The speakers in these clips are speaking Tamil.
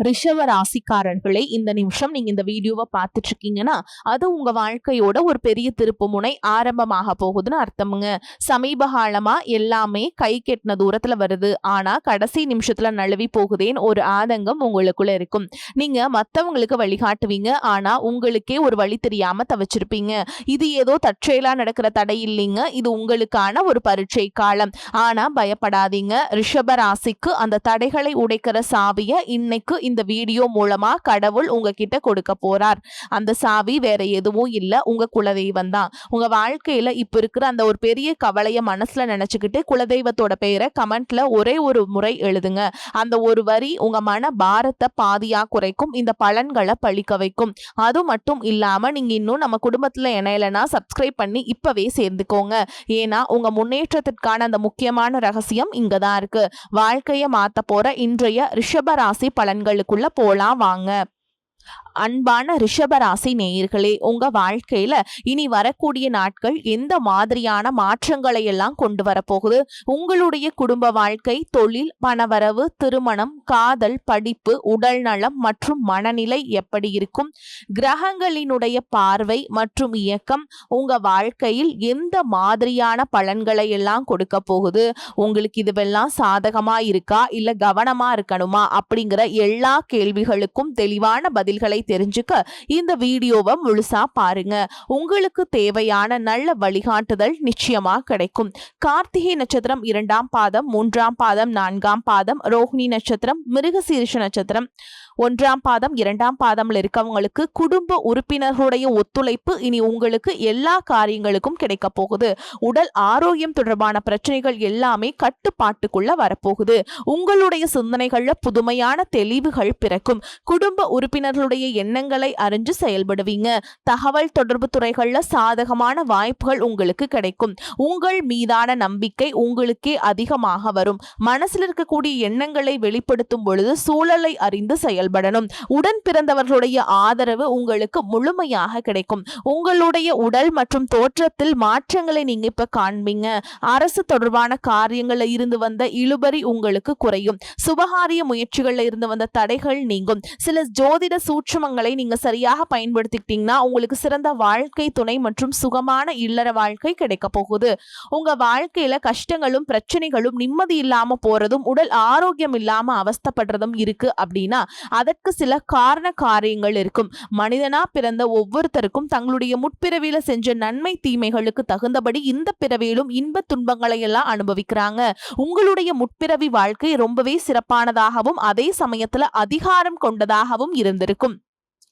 ரிஷப ராசிக்காரர்களே, இந்த நிமிஷம் நீங்க இந்த வீடியோவை பார்த்துட்டு இருக்கீங்கன்னா அது உங்க வாழ்க்கையோட ஒரு பெரிய திருப்பு முனை ஆரம்பமாக போகுதுன்னு அர்த்தமுங்க. சமீப காலமா எல்லாமே கை கெட்டின தூரத்துல வருது, ஆனா கடைசி நிமிஷத்துல நழுவி போகுதேன்னு ஒரு ஆதங்கம் உங்களுக்குள்ள இருக்கும். நீங்க மத்தவங்களுக்கு வழிகாட்டுவீங்க, ஆனா உங்களுக்கே ஒரு வழி தெரியாம தவிச்சிருப்பீங்க. இது ஏதோ தற்செயலா நடக்கிற தடை இல்லைங்க, இது உங்களுக்கான ஒரு பரீட்சை காலம். ஆனா பயப்படாதீங்க, ரிஷப ராசிக்கு அந்த தடைகளை உடைக்கிற சாவிய இன்னைக்கு இந்த வீடியோ மூலமா கடவுள் உங்ககிட்ட கொடுக்க போறார். அந்த சாவி வேற எதுவும் இல்ல, உங்க குலதெய்வம் தான். உங்க வாழ்க்கையில இப்ப இருக்கிற அந்த ஒரு பெரிய கவலைய மனசுல நினைச்சுக்கிட்டு குலதெய்வத்தோட பெயரை கமெண்ட்ல ஒரே ஒரு முறை எழுதுங்க. அந்த ஒரு வரி உங்க மன பாரத்தை பாதியா குறைக்கும், இந்த பலன்களை பழிக்க வைக்கும். அது மட்டும் இல்லாம நீங்க இன்னும் நம்ம குடும்பத்துல இணையலனா சப்ஸ்கிரைப் பண்ணி இப்பவே சேர்ந்துக்கோங்க. ஏன்னா உங்க முன்னேற்றத்திற்கான அந்த முக்கியமான ரகசியம் இங்கதான் இருக்கு. வாழ்க்கைய மாத்த போற இன்றைய ரிஷப ராசி பலன்களுக்குள்ள போலாம் வாங்க. அன்பான ரிஷபராசி நேயர்களே, உங்க வாழ்க்கையில இனி வரக்கூடிய நாட்கள் எந்த மாதிரியான மாற்றங்களை எல்லாம் கொண்டு வரப்போகுது? உங்களுடைய குடும்ப வாழ்க்கை, தொழில், பணவரவு, திருமணம், காதல், படிப்பு, உடல் நலம் மற்றும் மனநிலை எப்படி இருக்கும்? கிரகங்களினுடைய பார்வை மற்றும் இயக்கம் உங்க வாழ்க்கையில் எந்த மாதிரியான பலன்களை எல்லாம் கொடுக்க போகுது? உங்களுக்கு இதுவெல்லாம் சாதகமா இருக்கா இல்ல கவனமா இருக்கணுமா அப்படிங்கிற எல்லா கேள்விகளுக்கும் தெளிவான பதில்களை தெரிஞ்சுக்க இந்த வீடியோவை முழுசா பாருங்க. உங்களுக்கு தேவையான நல்ல வழிகாட்டுதல் நிச்சயமா கிடைக்கும். கார்த்திகை நட்சத்திரம் 2ஆம் பாதம், 3ஆம் பாதம், 4ஆம் பாதம், ரோஹிணி நட்சத்திரம், மிருகசீரிஷ நட்சத்திரம் 1ஆம் பாதம் 2ஆம் பாதம்ல இருக்கவங்களுக்கு குடும்ப உறுப்பினர்களுடைய ஒத்துழைப்பு இனி உங்களுக்கு எல்லா காரியங்களுக்கும் கிடைக்க போகுது. உடல் ஆரோக்கியம் தொடர்பான பிரச்சனைகள் எல்லாமே கட்டுப்பாட்டுக்குள்ள வரப்போகுது. உங்களுடைய சிந்தனைகள்ல புதுமையான தெளிவுகள் பிறக்கும். குடும்ப உறுப்பினர்களுடைய எண்ணங்களை அறிஞ்சு செயல்படுவீங்க. தகவல் தொடர்பு துறைகள்ல சாதகமான வாய்ப்புகள் உங்களுக்கு கிடைக்கும். உங்கள் மீதான நம்பிக்கை உங்களுக்கே அதிகமாக வரும். மனசில் இருக்கக்கூடிய எண்ணங்களை வெளிப்படுத்தும் பொழுது சூழலை அறிந்து செயல்படணும். உடன் பிறந்தவர்களுடைய ஆதரவு உங்களுக்கு முழுமையாக கிடைக்கும். உங்களுடைய உடல் மற்றும் தோற்றத்தில் மாற்றங்களை நீங்க இப்ப காண்பீங்க. அரசு தொடர்பான காரியங்கள்ல இருந்து வந்த இழுபறி உங்களுக்கு குறையும். சுபகாரிய முயற்சிகள்ல இருந்து வந்த தடைகள் நீங்கும். சில ஜோதிட சூட்சுமங்களை நீங்க சரியாக பயன்படுத்திக்கிட்டீங்கன்னா உங்களுக்கு சிறந்த வாழ்க்கை துணை மற்றும் சுகமான இல்லற வாழ்க்கை கிடைக்க போகுது. உங்க வாழ்க்கையில கஷ்டங்களும் பிரச்சனைகளும் நிம்மதி இல்லாம போறதும் உடல் ஆரோக்கியம் இல்லாம அவஸ்தப்படுறதும் இருக்கு அப்படின்னா அதற்கு சில காரண காரியங்கள் இருக்கும். மனிதனா பிறந்த ஒவ்வொருத்தருக்கும் தங்களுடைய முற்பிறவியில செஞ்ச நன்மை தீமைகளுக்கு தகுந்தபடி இந்த பிறவியிலும் இன்ப துன்பங்களை எல்லாம் அனுபவிக்கிறாங்க. உங்களுடைய முற்பிறவி வாழ்க்கை ரொம்பவே சிறப்பானதாகவும் அதே சமயத்துல அதிகாரம் கொண்டதாகவும் இருந்திருக்கும்.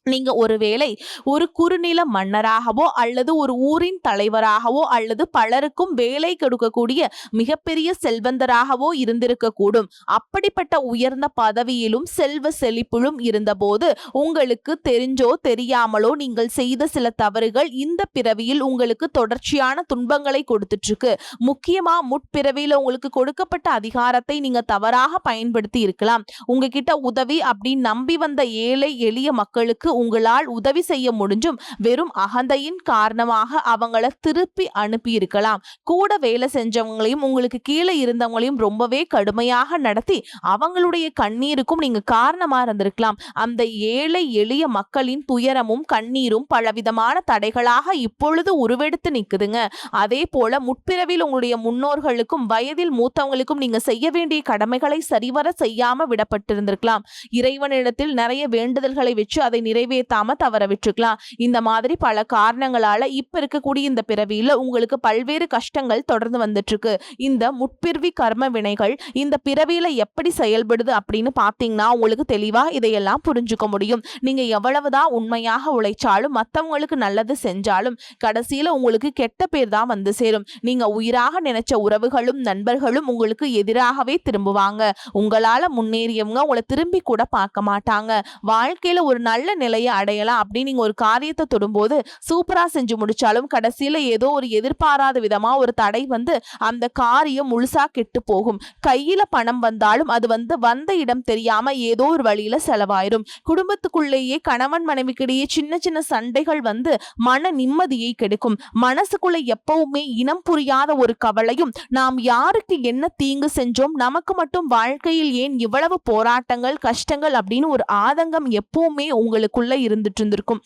நீங்க ஒருவேளை ஒரு குறுநில மன்னராகவோ அல்லது ஒரு ஊரின் தலைவராகவோ அல்லது பலருக்கும் வேலை கொடுக்கக்கூடிய மிகப்பெரிய செல்வந்தராகவோ இருந்திருக்க கூடும். அப்படிப்பட்ட உயர்ந்த பதவியிலும் செல்வ செழிப்பிலும் இருந்தபோது உங்களுக்கு தெரிஞ்சோ தெரியாமலோ நீங்கள் செய்த சில தவறுகள் இந்த பிறவியில் உங்களுக்கு தொடர்ச்சியான துன்பங்களை கொடுத்துட்டு இருக்கு. முக்கியமா முற்பிறவியில உங்களுக்கு கொடுக்கப்பட்ட அதிகாரத்தை நீங்க தவறாக பயன்படுத்தி இருக்கலாம். உங்ககிட்ட உதவி அப்படின்னு நம்பி வந்த ஏழை எளிய மக்களுக்கு உங்களால் உதவி செய்ய முடிஞ்சும் வெறும் அகந்தையின் காரணமாக அவங்கள திருப்பி அனுப்பி இருக்கலாம். கூட வேலை செஞ்சவங்களையும் உங்களுக்கு கீழே இருந்தவங்களையும் ரொம்பவே கடுமையாக நடத்தி அவங்களுடைய கண்ணீருக்கும் நீங்க காரணமா இருந்திருக்கலாம். அந்த ஏழை எளிய மக்களின் துயரமும் கண்ணீரும் பலவிதமான தடைகளாக இப்பொழுது உருவெடுத்து நிக்குதுங்க. அதே போல முற்பிறவில் உங்களுடைய முன்னோர்களுக்கும் வயதில் மூத்தவங்களுக்கும் நீங்க செய்ய வேண்டிய கடமைகளை சரிவர செய்யாம விடப்பட்டிருந்திருக்கலாம். இறைவனிடத்தில் நிறைய வேண்டுதல்களை வச்சு அதை நிறைவேற்றாம தவற விட்டுருக்கலாம். இந்த மாதிரி பல காரணங்களால இப்ப இருக்கக்கூடிய இந்த பிறவியில உங்களுக்கு பல்வேறு கஷ்டங்கள் தொடர்ந்து வந்துட்டு இருக்கு. இந்த முற்பிறவி கர்ம வினைகள் இந்த பிறவியில எப்படி செயல்படுது அப்படின்னு பாத்தீங்கன்னா உங்களுக்கு தெளிவா இதையெல்லாம் புரிஞ்சுக்க முடியும். நீங்க எவ்வளவுதான் உண்மையாக உழைச்சாலும் மத்தவங்களுக்கு நல்லது செஞ்சாலும் கடைசியில உங்களுக்கு கெட்ட பேர் தான் வந்து சேரும். நீங்க உயிராக நினைச்ச உறவுகளும் நண்பர்களும் உங்களுக்கு எதிராகவே திரும்புவாங்க. உங்களால முன்னேறியவங்க உங்களை திரும்பி கூட பார்க்க மாட்டாங்க. வாழ்க்கையில ஒரு நல்ல நிலை நிலையை அடையலாம் அப்படின்னு நீங்க ஒரு காரியத்தை தொடும்போது சூப்பரா செஞ்சு முடிச்சாலும் கடைசியில ஏதோ ஒரு எதிர்பாராத விதமா ஒரு தடை வந்து அந்த காரியம் முழுசா கெட்டு போகும். கையில பணம் வந்தாலும் அது வந்து வந்த இடம் தெரியாம ஏதோ ஒரு வழியில செலவாயிரும். குடும்பத்துக்குள்ளேயே கணவன் மனைவிக்கிடையே சின்ன சின்ன சண்டைகள் வந்து மன நிம்மதியை கெடுக்கும். மனசுக்குள்ள எப்பவுமே இனம் புரியாத ஒரு கவலையும், நாம் யாருக்கு என்ன தீங்கு செஞ்சோம், நமக்கு மட்டும் வாழ்க்கையில் ஏன் இவ்வளவு போராட்டங்கள் கஷ்டங்கள் அப்படின்னு ஒரு ஆதங்கம் எப்பவுமே உங்களுக்குள்ள இருந்துட்டு இருந்திருக்கும்.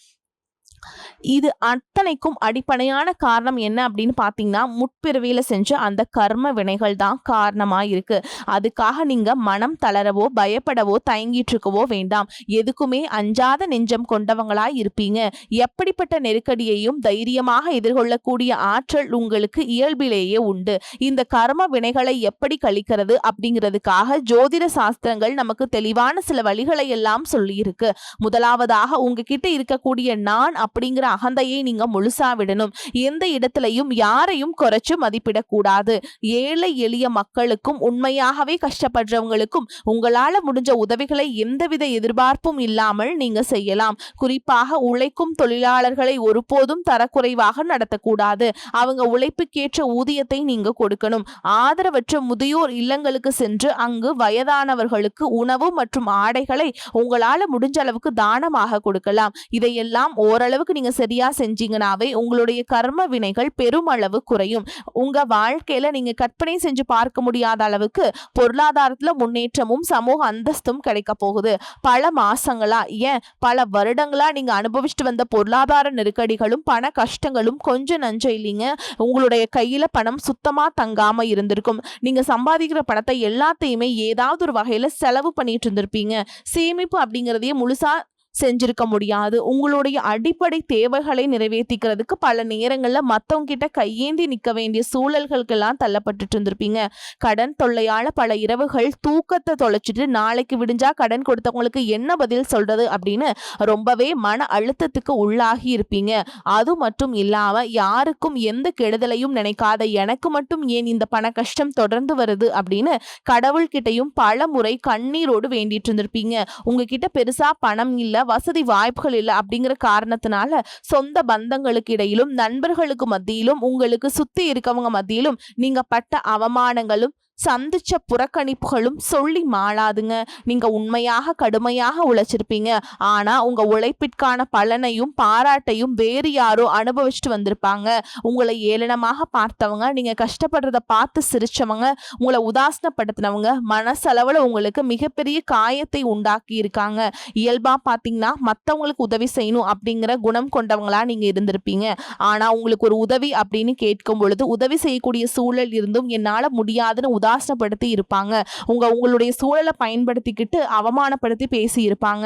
இது அத்தனைக்கும் அடிப்படையான காரணம் என்ன அப்படின்னு பார்த்தீங்கன்னா, முற்பிறவியில செஞ்ச அந்த கர்ம வினைகள் தான் காரணமா இருக்கு. அதுக்காக நீங்க மனம் தளரவோ பயப்படவோ தயங்கிட்டு இருக்கவோ வேண்டாம். எதுக்குமே அஞ்சாத நெஞ்சம் கொண்டவங்களாய் இருப்பீங்க. எப்படிப்பட்ட நெருக்கடியையும் தைரியமாக எதிர்கொள்ளக்கூடிய ஆற்றல் உங்களுக்கு இயல்பிலேயே உண்டு. இந்த கர்ம வினைகளை எப்படி கழிக்கிறது அப்படிங்கிறதுக்காக ஜோதிட சாஸ்திரங்கள் நமக்கு தெளிவான சில வழிகளை எல்லாம் சொல்லி இருக்கு. முதலாவதாக உங்ககிட்ட இருக்கக்கூடிய நான் அப்படிங்கிற அகந்தையை நீங்க முழுசா விடணும். எந்த இடத்திலையும் யாரையும் குறைச்சு மதிப்பிடக்கூடாது. ஏழை எளிய மக்களுக்கும் உண்மையாகவே கஷ்டப்படுறவங்களுக்கும் உங்களால முடிஞ்ச உதவிகளை எந்தவித எதிர்பார்ப்பும் இல்லாமல் நீங்க செய்யலாம். குறிப்பாக உழைக்கும் தொழிலாளர்களை ஒருபோதும் தரக்குறைவாக நடத்தக்கூடாது. அவங்க உழைப்புக்கேற்ற ஊதியத்தை நீங்க கொடுக்கணும். ஆதரவற்ற முதியோர் இல்லங்களுக்கு சென்று அங்கு வயதானவர்களுக்கு உணவு மற்றும் ஆடைகளை உங்களால முடிஞ்ச அளவுக்கு தானமாக கொடுக்கலாம். இதையெல்லாம் ஓரளவுக்கு நீங்க சரியா செஞ்சீங்கனாவே உங்களுடைய கர்ம வினைகள் பெருமளவு குறையும். உங்க வாழ்க்கையில நீங்க கற்பனை செஞ்சு பார்க்க முடியாத அளவுக்கு பொருளாதாரத்துல முன்னேற்றமும் சமூக அந்தஸ்தும் கிடைக்க போகுது. பல மாசங்களா ஏன் பல வருடங்களா நீங்க அனுபவிச்சுட்டு வந்த பொருளாதார நெருக்கடிகளும் பண கஷ்டங்களும் கொஞ்சம் நஞ்சம் இல்லைங்க. உங்களுடைய கையில பணம் சுத்தமா தங்காம இருந்திருக்கும். நீங்க சம்பாதிக்கிற பணத்தை எல்லாத்தையுமே ஏதாவது ஒரு வகையில செலவு பண்ணிட்டு இருந்திருப்பீங்க. சேமிப்பு அப்படிங்கிறதையே முழுசா செஞ்சிருக்க முடியாது. உங்களுடைய அடிப்படை தேவைகளை நிறைவேற்றிக்கிறதுக்கு பல நேரங்கள்ல மத்தவங்க கிட்ட கையேந்தி நிக்க வேண்டிய சூழல்களுக்கெல்லாம் தள்ளப்பட்டுட்டு இருந்திருப்பீங்க. கடன் தொல்லையால பல இரவுகள் தூக்கத்தை தொலைச்சிட்டு நாளைக்கு விடிஞ்சா கடன் கொடுத்தவங்களுக்கு என்ன பதில் சொல்றது அப்படின்னு ரொம்பவே மன அழுத்தத்துக்கு உள்ளாகி இருப்பீங்க. அது மட்டும் இல்லாம யாருக்கும் எந்த கெடுதலையும் நினைக்காத எனக்கு மட்டும் ஏன் இந்த பண கஷ்டம் தொடர்ந்து வருது அப்படின்னு கடவுள்கிட்டையும் பல முறை கண்ணீரோடு வேண்டிட்டு இருந்திருப்பீங்க. உங்ககிட்ட பெருசா பணம் இல்ல, வசதி வாய்ப்புகள் இல்லை அப்படிங்கிற காரணத்தினால சொந்த பந்தங்களுக்கு இடையிலும் நண்பர்களுக்கு மத்தியிலும் உங்களுக்கு சுத்தி இருக்கவங்க மத்தியிலும் நீங்க பட்ட அவமானங்களும் சந்திச்ச புறக்கணிப்புகளும் சொல்லி மாளாதுங்க. நீங்க உண்மையாக கடுமையாக உழைச்சிருப்பீங்க. ஆனா உங்க உழைப்பிற்கான பலனையும் பாராட்டையும் வேறு யாரோ அனுபவிச்சுட்டு வந்திருப்பாங்க. உங்களை ஏளனமாக பார்த்தவங்க, நீங்க கஷ்டப்படுறத பார்த்து சிரிச்சவங்க, உங்களை உதாசனப்படுத்தினவங்க மனசளவுல உங்களுக்கு மிகப்பெரிய காயத்தை உண்டாக்கி இருக்காங்க. இயல்பா பார்த்தீங்கன்னா மற்றவங்களுக்கு உதவி செய்யணும் அப்படிங்கிற குணம் கொண்டவங்களா நீங்க இருந்திருப்பீங்க. ஆனா உங்களுக்கு ஒரு உதவி அப்படின்னு கேட்கும் பொழுது உதவி செய்யக்கூடிய சூழல் இருந்தும் என்னால முடியாதுன்னு உதாசனப்படுத்தி இருப்பாங்க. உங்களுடைய சூழலை பயன்படுத்திக்கிட்டு அவமானப்படுத்தி பேசி இருப்பாங்க.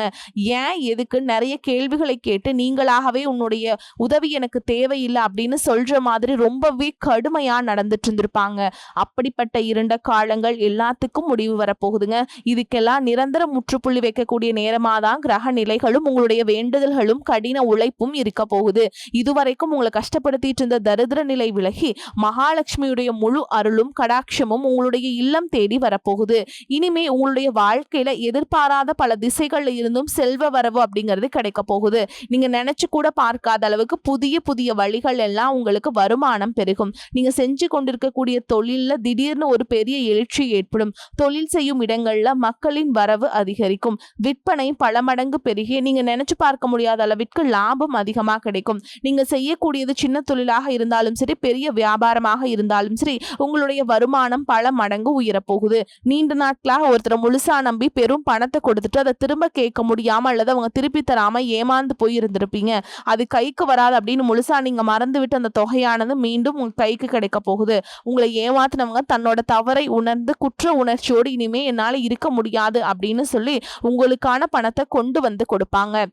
ஏன் எதுக்கு நிறைய கேள்விகளை கேட்டு நீங்களாகவே உன்னுடைய உதவி எனக்கு தேவையில்லை அப்படின்னு சொல்ற மாதிரி ரொம்பவே கடுமையா நடந்துட்டு இருந்திருப்பாங்க. அப்படிப்பட்ட இருண்ட காலங்கள் எல்லாத்துக்கும் முடிவு வரப்போகுதுங்க. இதுக்கெல்லாம் நிரந்தர முற்றுப்புள்ளி வைக்கக்கூடிய நேரமாதான் கிரக நிலைகளும் உங்களுடைய வேண்டுதல்களும் கடின உழைப்பும் இருக்க போகுது. இதுவரைக்கும் உங்களை கஷ்டப்படுத்திட்டு இருந்த தரித்திர நிலை விலகி மகாலட்சுமியுடைய முழு அருளும் கடாட்சமும் உங்களுடைய இல்லம் தேடி வரப்போகுது. இனிமே உங்களுடைய வாழ்க்கையில எதிர்பாராத பல திசைகள்ல இருந்தும் செல்வ வரவு அப்படிங்கிறது கிடைக்க போகுது. நீங்க நினைச்சு கூட பார்க்காத அளவுக்கு புதிய புதிய வழிகள் எல்லாம் உங்களுக்கு வருமானம் பெருகும். நீங்க செஞ்சு கொண்டிருக்கக்கூடிய தொழில்ல திடீர்னு ஒரு பெரிய எழுச்சி ஏற்படும். தொழில் செய்யும் இடங்கள்ல மக்களின் வரவு அதிகரிக்கும். விற்பனை பல மடங்கு பெருகி நீங்க நினைச்சு பார்க்க முடியாத அளவிற்கு லாபம் அதிகமா கிடைக்கும். நீங்க செய்யக்கூடியது சின்ன தொழிலாக இருந்தாலும் சரி, பெரிய வியாபாரமாக இருந்தாலும் சரி, உங்களுடைய வருமானம் பல மடங்கு உயரப்போகுது. நீண்ட நாட்களாக ஒருத்தரை முழுசா நம்பி பெரும் பணத்தை கொடுத்துட்டு அதை திரும்ப கேட்க முடியாம அல்லது அவங்க திருப்பி தராம ஏமாந்து போய் இருந்திருப்பீங்க. அது கைக்கு வராது அப்படின்னு முழுசா நீங்க மறந்து விட்டு அந்த தொகையானது மீண்டும் உங்க கைக்கு கிடைக்க போகுது. உங்களை ஏமாத்தினவங்க தன்னோட தவறை உணர்ந்து குற்ற உணர்ச்சியோடு இனிமே என்னால இருக்க முடியாது அப்படின்னு சொல்லி உங்களுக்கான பணத்தை கொண்டு வந்து கொடுப்பாங்க.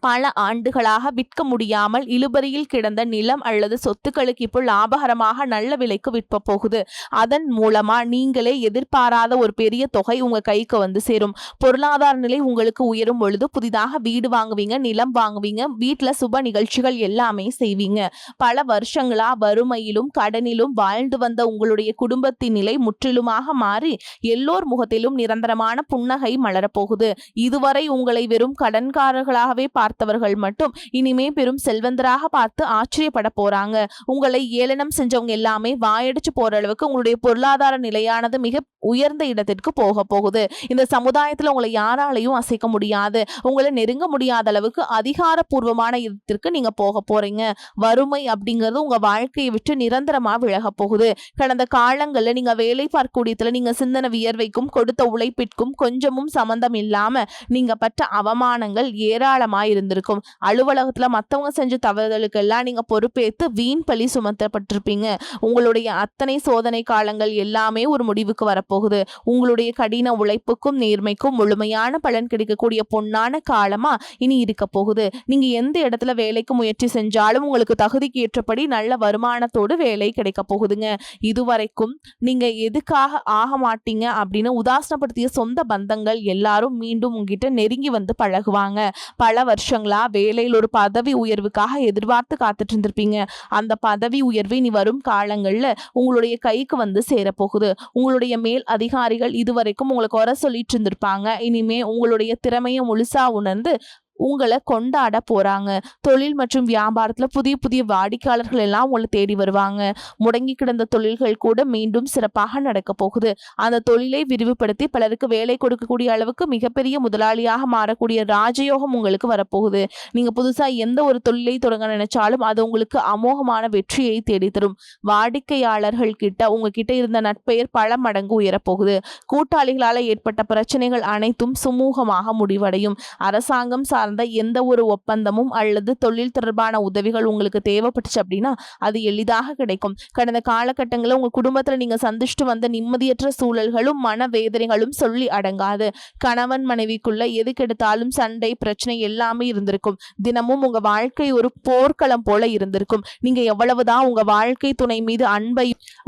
பல ஆண்டுகளாக விற்க முடியாமல் இழுபறியில் கிடந்த நிலம் அல்லது சொத்துக்களுக்கு இப்போ லாபகரமாக நல்ல விலைக்கு விற்க போகுது. அதன் மூலமா நீங்களே எதிர்பாராத ஒரு பெரிய தொகை உங்க கைக்கு வந்து சேரும். பொருளாதார நிலை உங்களுக்கு உயரும் பொழுது புதிதாக வீடு வாங்குவீங்க, நிலம் வாங்குவீங்க, வீட்டுல சுப நிகழ்ச்சிகள் எல்லாமே செய்வீங்க. பல வருஷங்களா வறுமையிலும் கடனிலும் வாழ்ந்து வந்த உங்களுடைய குடும்பத்தின் நிலை முற்றிலுமாக மாறி எல்லோர் முகத்திலும் நிரந்தரமான புன்னகை மலரப்போகுது. இதுவரை உங்களை வெறும் கடன்காரர்களாகவே பார்த்தவர்கள் மட்டும் இனிமே பெரும் செல்வந்தராக பார்த்து ஆச்சரியப்பட போறாங்க. உங்களை ஏளனம் செஞ்சவங்க எல்லாமே வாயடிச்சு போற அளவுக்கு உங்களுடைய பொருளாதார நிலையானது மிக உயர்ந்த இடத்திற்கு போக போகுது. இந்த சமுதாயத்துல உங்களை யாராலையும் அசைக்க முடியாது, உங்களை நெருங்க முடியாத அளவுக்கு அதிகாரப்பூர்வமான இடத்திற்கு நீங்க போக போறீங்க. வறுமை அப்படிங்கிறது உங்க வாழ்க்கையை விட்டு நிரந்தரமா விலக போகுது. கடந்த காலங்கள்ல நீங்க வேலை பார்க்கக்கூடியதுல நீங்க சிந்தன வியர்வைக்கும் கொடுத்த உழைப்பிற்கும் கொஞ்சமும் சம்பந்தம் இல்லாம நீங்க பட்ட அவமானங்கள் ஏராளமா இருந்திருக்கும். அலுவலகத்துல மத்தவங்க செஞ்ச தவறுதலுக்கெல்லாம் நீங்க பொறுப்பேற்று வீண் பழி சுமத்தப்பட்டிருப்பீங்க. உங்களுடைய அத்தனை சோதனை காலங்கள் எல்லாமே ஒரு முடிவுக்கு வரப்போகுது. உங்களுடைய கடின உழைப்புக்கும் நேர்மைக்கும் முழுமையான பலன் கிடைக்கக்கூடிய பொன்னான காலமா இனி இருக்க போகுது. நீங்க எந்த இடத்துல வேலைக்கு முயற்சி செஞ்சாலும் உங்களுக்கு தகுதிக்கு ஏற்றபடி நல்ல வருமானத்தோடு வேலை கிடைக்க போகுதுங்க. இதுவரைக்கும் நீங்க எதுக்காக ஆக மாட்டீங்க அப்படின்னு உதாசனப்படுத்திய சொந்த பந்தங்கள் எல்லாரும் மீண்டும் உங்ககிட்ட நெருங்கி வந்து பழகுவாங்க. பல வருஷங்களா வேலையில் ஒரு பதவி உயர்வுக்காக எதிர்பார்த்து காத்துட்டு இருந்திருப்பீங்க. அந்த பதவி உயர்வு இனி வரும் காலங்கள்ல உங்களுடைய கைக்கு வந்து சேரப்போகுது. உங்களுடைய மேல் அதிகாரிகள் இதுவரைக்கும் உங்களுக்கு குறை சொல்லிட்டு இருந்திருப்பாங்க. இனிமே உங்களுடைய திறமையை முழுசா உணர்ந்து உங்களை கொண்டாட போறாங்க. தொழில் மற்றும் வியாபாரத்துல புதிய புதிய வாடிக்கையாளர்கள் எல்லாம் உங்களை தேடி வருவாங்க. முடங்கி கிடந்த தொழில்கள் கூட மீண்டும் சிறப்பாக நடக்க போகுது. அந்த தொழிலை விரிவுபடுத்தி பலருக்கு வேலை கொடுக்கக்கூடிய அளவுக்கு மிகப்பெரிய முதலாளியாக மாறக்கூடிய ராஜயோகம் உங்களுக்கு வரப்போகுது. நீங்க புதுசா எந்த ஒரு தொழிலை தொடங்க நினைச்சாலும் அது உங்களுக்கு அமோகமான வெற்றியை தேடித்தரும். வாடிக்கையாளர்கள் கிட்ட உங்ககிட்ட இருந்த நட்பெயர் பல மடங்கு உயரப்போகுது. கூட்டாளிகளால ஏற்பட்ட பிரச்சனைகள் அனைத்தும் சுமூகமாக முடிவடையும். அரசாங்கம் சார்ந்த எந்த ஒரு ஒப்பந்தமும் அல்லது தொழில் தொடர்பான உதவிகள் உங்களுக்கு தேவைப்பட்டுச்சு அப்படின்னா அது எளிதாக கிடைக்கும். கடந்த காலகட்டங்களில் உங்க குடும்பத்துல நீங்க சந்திச்சுட்டு வந்த நிம்மதியற்ற சூழல்களும் மனவேதனைகளும் சொல்லி அடங்காது. கணவன் மனைவிக்குள்ள எதுக்கெடுத்தாலும் சண்டை பிரச்சனை எல்லாமே இருந்திருக்கும். தினமும் உங்க வாழ்க்கை ஒரு போர்க்களம் போல இருந்திருக்கும். நீங்க எவ்வளவுதான் உங்க வாழ்க்கை துணை மீது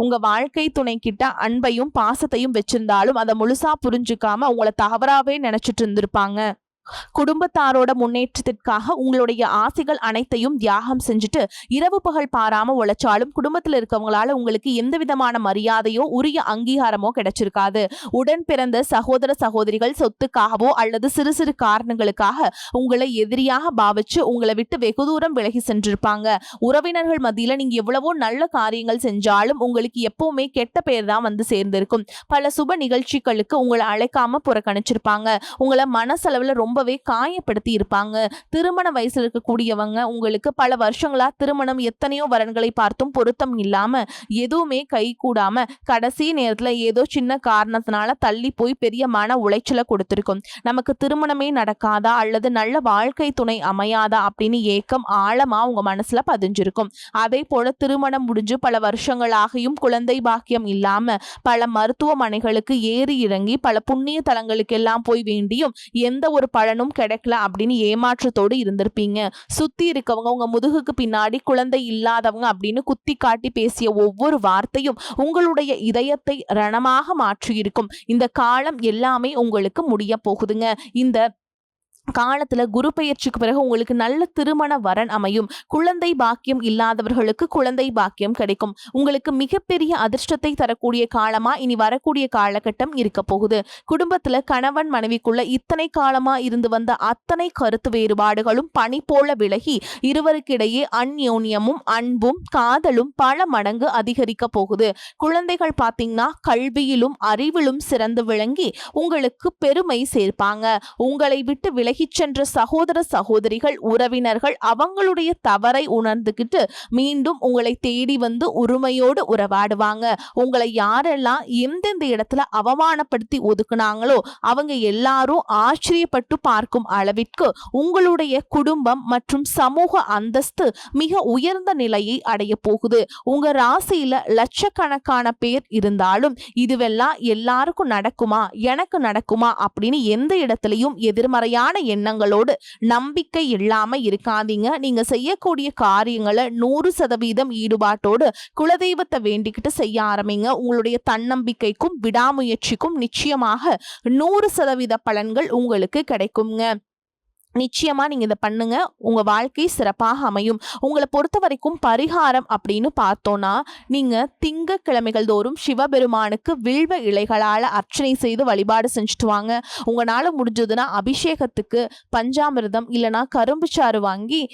உங்க வாழ்க்கை துணை கிட்ட அன்பையும் பாசத்தையும் வச்சிருந்தாலும் அதை முழுசா புரிஞ்சுக்காம உங்களை தவறாவே நினைச்சிட்டு இருந்திருப்பாங்க. குடும்பத்தாரோட முன்னேற்றத்திற்காக உங்களுடைய ஆசைகள் அனைத்தையும் தியாகம் செஞ்சுட்டு இரவு பகல் பாராம உழைச்சாலும் குடும்பத்துல இருக்கவங்களால உங்களுக்கு எந்த விதமான மரியாதையோ உரிய அங்கீகாரமோ கிடைச்சிருக்காது. உடன் பிறந்த சகோதர சகோதரிகள் சொத்துக்காகவோ அல்லது சிறு சிறு காரணங்களுக்காக உங்களை எதிரியாக பாவிச்சு உங்களை விட்டு வெகு தூரம் விலகி சென்றிருப்பாங்க. உறவினர்கள் மத்தியில நீங்க எவ்வளவோ நல்ல காரியங்கள் செஞ்சாலும் உங்களுக்கு எப்பவுமே கெட்ட பேர் தான் வந்து சேர்ந்திருக்கும். பல சுப நிகழ்ச்சிகளுக்கு உங்களை அழைக்காம புறக்கணிச்சிருப்பாங்க. உங்களை மனசளவுல ரொம்பவே காயப்படுத்தி இருப்பாங்க. திருமண வயசுல இருக்கக்கூடியவங்க உங்களுக்கு பல வருஷங்களா திருமணம் எத்தனையோ வரன்களை பார்த்தும் பொருத்தம் இல்லாம எதுவுமே கை கூடாம கடைசி நேரத்துல ஏதோ சின்ன காரணத்தினால தள்ளி போய் பெரிய மன உளைச்சலை கொடுத்திருக்கும். நமக்கு திருமணமே நடக்காதா அல்லது நல்ல வாழ்க்கை துணை அமையாதா அப்படின்னு ஏக்கம் ஆழமா உங்க மனசுல பதிஞ்சிருக்கும். அதே போல திருமணம் முடிஞ்சு பல வருஷங்களாகியும் குழந்தை பாக்கியம் இல்லாம பல மருத்துவமனைகளுக்கு ஏறி இறங்கி பல புண்ணிய தலங்களுக்கு எல்லாம் போய் வேண்டியும் எந்த ஒரு பலனும் கிடைக்கல அப்படின்னு ஏமாற்றத்தோடு இருந்திருப்பீங்க. சுத்தி இருக்கவங்க உங்க முதுகுக்கு பின்னாடி குழந்தை இல்லாதவங்க அப்படின்னு குத்தி காட்டி பேசிய ஒவ்வொரு வார்த்தையும் உங்களுடைய இதயத்தை ரணமாக மாற்றி இருக்கும். இந்த காலம் எல்லாமே உங்களுக்கு முடிய போகுதுங்க. இந்த காலத்துல குரு பெயர்ச்சிக்கு பிறகு உங்களுக்கு நல்ல திருமண வரன் அமையும். குழந்தை பாக்கியம் இல்லாதவர்களுக்கு குழந்தை பாக்கியம் கிடைக்கும். உங்களுக்கு மிகப்பெரிய அதிர்ஷ்டத்தை தரக்கூடிய காலமா இனி வரக்கூடிய காலகட்டம் இருக்க போகுது. குடும்பத்துல கணவன் மனைவிக்குள்ள இத்தனை காலமா இருந்து வந்த அத்தனை கருத்து வேறுபாடுகளும் பனி போல விலகி இருவருக்கிடையே அந்யோன்யமும் அன்பும் காதலும் பல மடங்கு அதிகரிக்க போகுது. குழந்தைகள் பாத்தீங்கன்னா கல்வியிலும் அறிவிலும் சிறந்து விளங்கி உங்களுக்கு பெருமை சேர்ப்பாங்க. உங்களை விட்டு விலகி சென்ற சகோதர சகோதரிகள் உறவினர்கள் அவங்களுடைய தவறை உணர்ந்துகிட்டு மீண்டும் உங்களை தேடி வந்து உரிமையோடு உறவாடுவாங்க. உங்களை யாரெல்லாம் எந்தெந்த இடத்துல அவமானப்படுத்தி ஒதுக்குனாங்களோ அவங்க எல்லாரும் ஆச்சரியப்பட்டு பார்க்கும் அளவிற்கு உங்களுடைய குடும்பம் மற்றும் சமூக அந்தஸ்து மிக உயர்ந்த நிலையை அடைய போகுது. உங்க ராசியில லட்சக்கணக்கான பேர் இருந்தாலும் இதுவெல்லாம் எல்லாருக்கும் நடக்குமா எனக்கு நடக்குமா அப்படின்னு எந்த இடத்துலயும் எதிர்மறையான எண்ணங்களோடு நம்பிக்கை இல்லாம இருக்காதீங்க. நீங்க செய்யக்கூடிய காரியங்களை 100% ஈடுபாட்டோடு குலதெய்வத்தை வேண்டிக்கிட்டு செய்ய ஆரம்பிங்க. உங்களுடைய தன்னம்பிக்கைக்கும் விடாமுயற்சிக்கும் நிச்சயமாக 100% பலன்கள் உங்களுக்கு கிடைக்குங்க. நிச்சயமா நீங்க இத பண்ணுங்க. உங்க வாழ்க்கை சிறப்பாக அமையும். உங்கள பொறுத்தவரைக்கும் பரிகாரம் அப்படின்னு பார்த்தோம்னா, நீங்க திங்கட்கிழமைகள் தோறும் சிவபெருமானுக்கு வில்வ இலைகளால அர்ச்சனை செய்து வழிபாடு செஞ்சுட்டு வாங்க. உங்கனால முடிஞ்சதுன்னா அபிஷேகத்துக்கு பஞ்சாமிர்தம் இல்லனா கரும்பு சாறு வாங்கி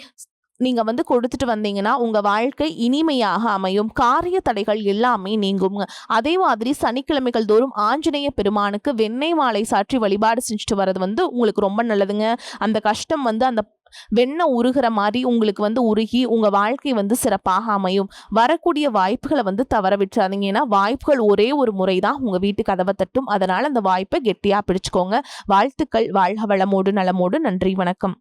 நீங்க கொடுத்துட்டு வந்தீங்கன்னா, உங்க வாழ்க்கை இனிமையாக அமையும். காரிய தடைகள் எல்லாமே நீங்குங்க. அதே மாதிரி சனிக்கிழமைகள் தோறும் ஆஞ்சநேய பெருமானுக்கு வெண்ணெய் மாலை சாற்றி வழிபாடு செஞ்சுட்டு வர்றது உங்களுக்கு ரொம்ப நல்லதுங்க. அந்த கஷ்டம் அந்த வெண்ணெய் உருகுற மாரி உங்களுக்கு உருகி உங்க வாழ்க்கை சிறப்பாக அமையும். வரக்கூடிய வாய்ப்புகள தவற விட்டுறாதீங்க. ஏன்னா, வாய்ப்புகள் ஒரே ஒரு முறை தான் உங்க வீட்டு கதவ தட்டும். அதனால அந்த வாய்ப்பை கெட்டியா பிடிச்சுக்கோங்க. வாழ்த்துக்கள். வாழ்க வளமோடு நலமோடு. நன்றி. வணக்கம்.